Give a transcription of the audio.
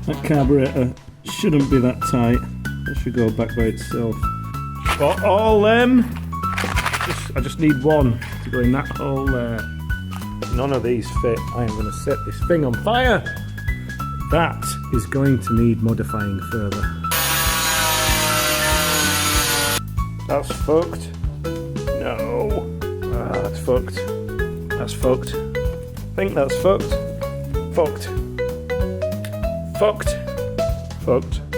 That carburetor shouldn't be that tight. It should go back by itself. But all them, I just need one to go in that hole there. None of these fit. I am going to set this thing on fire. That is going to need modifying further. That's fucked. No. That's fucked. That's fucked. I think that's fucked. Fucked. Fucked. Fucked.